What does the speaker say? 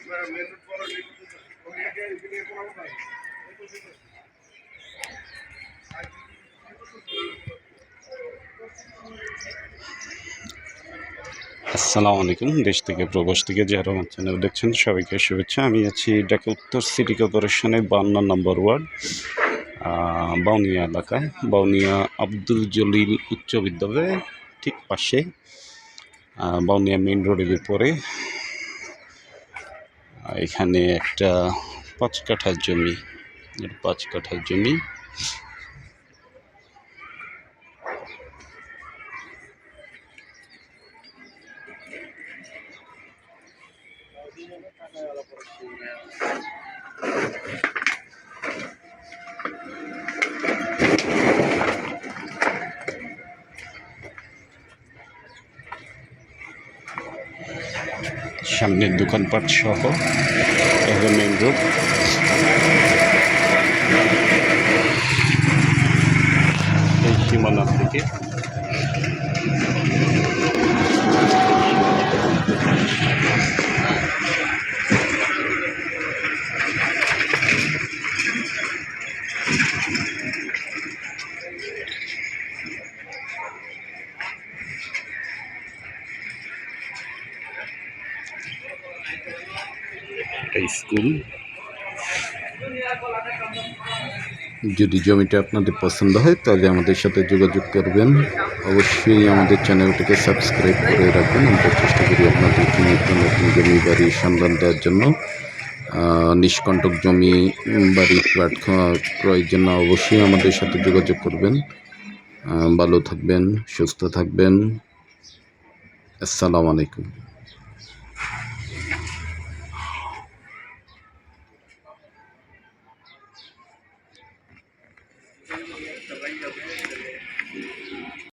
আসসালামু আলাইকুম। দেশ থেকে প্রবাস থেকে যারা আমার চ্যানেল দেখছেন সবাইকে শুভেচ্ছা। আমি আছি ঢাকা উত্তর সিটি কর্পোরেশনের 52 নম্বর ওয়ার্ড বাউনিয়া এলাকায়, বাউনিয়া আব্দুল জলিল উচ্চ বিদ্যালয়ের ঠিক পাশে, বাউনিয়া মেইন রোডের উপরে এখানে একটা 5 কাঠা জমি, 5 কাঠা জমি সামনের দোকানপাট সহ মেইন রোড। এই সীমানা থেকে একটা স্কুল। যদি জমিটা আপনাদের পছন্দ হয় তাহলে আমাদের সাথে যোগাযোগ করবেন। অবশ্যই আমাদের চ্যানেলটিকে সাবস্ক্রাইব করে রাখবেন। আমরা চেষ্টা করি আপনাদেরকে নিত্য নতুন জমি বাড়ির সন্ধান দেওয়ার জন্য। নিষ্কণ্টক জমি বাড়ি ফ্ল্যাট ক্রয়ের জন্য অবশ্যই আমাদের সাথে যোগাযোগ করবেন। ভালো থাকবেন, সুস্থ থাকবেন। আসসালামু আলাইকুম।